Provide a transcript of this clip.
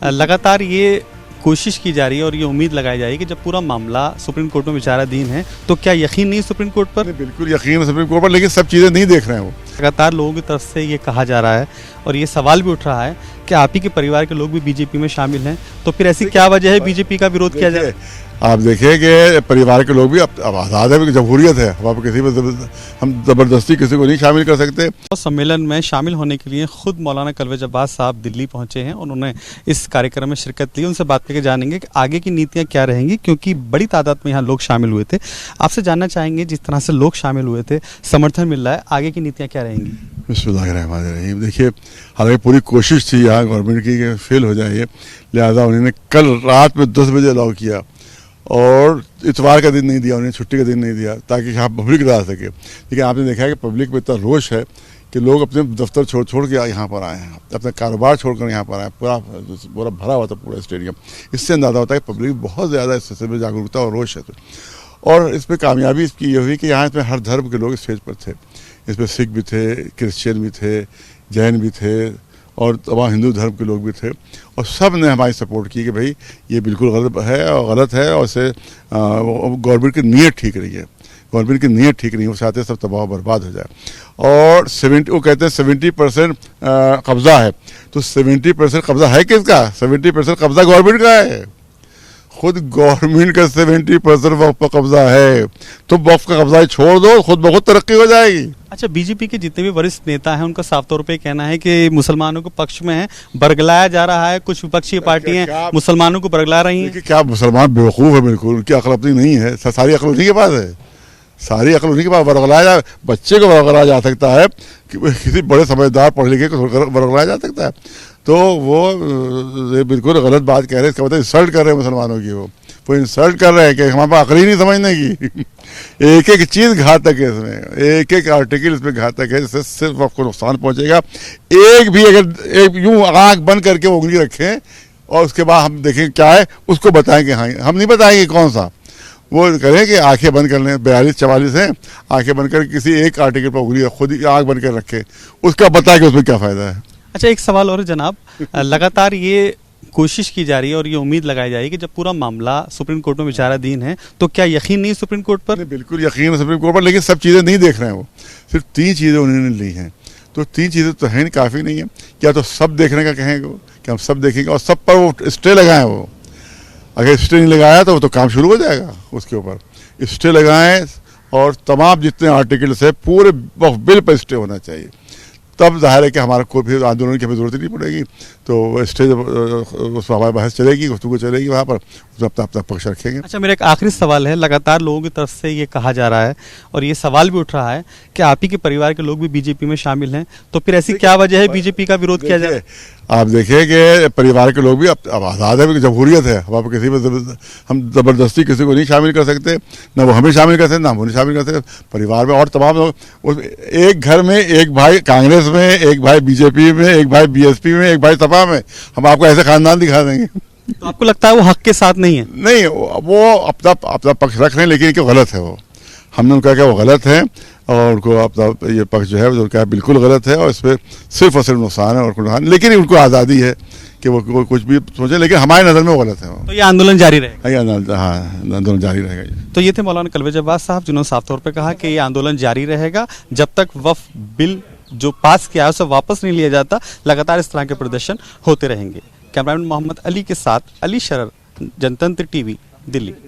लगातार ये कोशिश की जा रही है और ये उम्मीद लगाई जा रही है कि जब पूरा मामला सुप्रीम कोर्ट में विचाराधीन है तो क्या यकीन नहीं सुप्रीम कोर्ट पर? बिल्कुल यकीन है सुप्रीम कोर्ट पर, लेकिन सब चीज़ें नहीं देख रहे हैं वो। लगातार लोगों की तरफ से ये कहा जा रहा है और ये सवाल भी उठ रहा है कि आप ही के परिवार के लोग भी बीजेपी में शामिल हैं, तो फिर ऐसी क्या वजह है बीजेपी का विरोध किया जाए? आप देखिए कि परिवार के लोग भी अब आज़ाद है, जमहूरियत है, अब किसी में हम ज़बरदस्ती किसी को नहीं शामिल कर सकते। सम्मेलन में शामिल होने के लिए खुद मौलाना कलवेज अब्बास साहब दिल्ली पहुंचे हैं, उन्होंने इस कार्यक्रम में शिरकत ली। उनसे बात करके जानेंगे कि आगे की नीतियां क्या रहेंगी, क्योंकि बड़ी तादाद में यहाँ लोग शामिल हुए थे। आपसे जानना चाहेंगे, जिस तरह से लोग शामिल हुए थे, समर्थन मिल रहा है, आगे की नीतियाँ क्या रहेंगी? बिस्मिल्लाहिर्रहमानिर्रहीम। देखिए, हालांकि पूरी कोशिश थी यहाँ गवर्नमेंट की कि फेल हो जाए, लिहाजा उन्होंने कल रात में 10 बजे अलाउ किया और इतवार का दिन नहीं दिया, उन्हें छुट्टी का दिन नहीं दिया ताकि यहाँ पब्लिक ला सके। लेकिन आपने देखा है कि पब्लिक में इतना रोष है कि लोग अपने दफ्तर छोड़ के यहाँ पर आए हैं, अपना कारोबार छोड़कर यहाँ पर आए। पूरा भरा हुआ था पूरा स्टेडियम। इससे अंदाजा होता है कि पब्लिक बहुत ज़्यादा इस सिलसिले में जागरूकता और रोष है। और इसमें कामयाबी इसकी ये हुई कि यहाँ इसमें हर धर्म के लोग स्टेज पर थे। इसमें सिख भी थे, क्रिश्चियन भी थे, जैन भी थे और तमाम हिंदू धर्म के लोग भी थे, और सब ने हमारी सपोर्ट की कि भाई ये बिल्कुल गलत है और इससे गवर्नमेंट की नीयत ठीक रही है। गवर्नमेंट की नीयत ठीक नहीं, वो चाहते हैं सब तबाह बर्बाद हो जाए। और 70 वो कहते हैं 70% कब्जा है, तो 70% कब्जा है किसका? 70% कब्जा गवर्नमेंट का है। खुद गवर्नमेंट का 70% वक्फ पर कब्जा है, तो वक्फ का कब्जा छोड़ दो, खुद ब खुद तरक्की हो जाएगी। अच्छा, बीजेपी के जितने भी वरिष्ठ नेता हैं उनका साफ तौर पे कहना है कि मुसलमानों के पक्ष में है, बरगलाया जा रहा है। कुछ विपक्षी पार्टियां मुसलमानों को बरगला रही हैं। क्या मुसलमान बेवकूफ़ है? बिल्कुल, उनकी अकल अपनी नहीं है, सारी अकल उन्हीं के पास है। सारी अकल उन्हीं के पास। बरगलाया जा, बच्चे को बरगलाया जा सकता है, कि किसी बड़े समझदार पढ़े लिखे को बरगलाया जा सकता है, तो वो बिल्कुल गलत बात कह रहे हैं। इसका मतलब इंसल्ट कर रहे हैं मुसलमानों की। वो इंसल्ट कर रहे हैं कि हमारे पास अकल ही नहीं समझने की। एक एक चीज़ घातक है इसमें, एक एक आर्टिकल इसमें घातक है, जिससे सिर्फ आपको नुकसान पहुंचेगा। एक भी अगर एक यूँ आँख बंद करके उंगली रखें और उसके बाद हम देखें क्या है, उसको बताएं कि हाँ, हम नहीं बताएंगे कौन सा। वो करें कि आंखें बंद कर लें, 42-44 हैं, आंखें बंद कर किसी एक आर्टिकल पर उंगली खुद ही आँख बंद कर रखें, उसका बताएं कि उसमें क्या फ़ायदा है। अच्छा, एक सवाल और जनाब, लगातार ये कोशिश की जा रही है और ये उम्मीद लगाई जा रही है कि जब पूरा मामला सुप्रीम कोर्ट में विचाराधीन है तो क्या यकीन नहीं सुप्रीम कोर्ट पर? बिल्कुल यकीन है सुप्रीम कोर्ट पर, लेकिन सब चीज़ें नहीं देख रहे हैं वो। सिर्फ 3 चीज़ें उन्होंने ली हैं, तो 3 चीज़ें तो है नहीं, काफ़ी नहीं है। क्या तो सब देखने का कहेंगे वो कि हम सब देखेंगे और सब पर वो स्टे लगाएं। वो अगर स्टे नहीं लगाया तो वो तो काम शुरू हो जाएगा। उसके ऊपर स्टे लगाएं और तमाम जितने आर्टिकल्स है पूरे बिल पर स्टे होना चाहिए, तब जाहिर है कि हमारा कोई भी आंदोलन की हमें जरूरत नहीं पड़ेगी। तो स्टेज उस पर हमारी बहस चलेगी, गुफ्तगू चलेगी, वहाँ पर उसमें अपना पक्ष रखेंगे। अच्छा, मेरा एक आखिरी सवाल है, लगातार लोगों की तरफ से ये कहा जा रहा है और ये सवाल भी उठ रहा है कि आप ही के परिवार के लोग भी बीजेपी में शामिल हैं, तो फिर ऐसी क्या वजह है बीजेपी का विरोध किया जाए? आप देखिए कि परिवार के लोग भी अब आज़ाद है, जमहूरियत है, अब किसी में हम ज़बरदस्ती किसी को नहीं शामिल कर सकते, ना वो हमें शामिल कर सकते, ना हम उन्हें शामिल कर सकते। परिवार में और तमाम लोग, एक घर में एक भाई कांग्रेस में, एक भाई बीजेपी में, एक भाई बीएसपी में, एक भाई सपा में, हम आपको ऐसे खानदान दिखा देंगे। तो आपको लगता है वो हक के साथ नहीं है? नहीं, वो अपना पक्ष रख रहे हैं, लेकिन क्यों गलत है वो। हमने उनका क्या वो गलत है और उनको अपना ये पक्ष जो है वो क्या बिल्कुल गलत है और इस पर सिर्फ और सिर्फ नुकसान है और नुकसान, लेकिन उनको आज़ादी है कि वो कुछ भी सोचे, लेकिन हमारी नज़र में वो गलत है। तो ये आंदोलन जारी रहेगा? हाँ, आंदोलन जारी रहेगा। तो ये थे मौलाना कलवेज अब्बास साहब, जिन्होंने साफ तौर पर कहा कि ये आंदोलन जारी रहेगा जब तक वक्फ बिल जो पास किया है उसे वापस नहीं लिया जाता। लगातार इस तरह के प्रदर्शन होते रहेंगे। कैमरामैन मोहम्मद अली के साथ अली शरर, जनतंत्र टीवी, दिल्ली।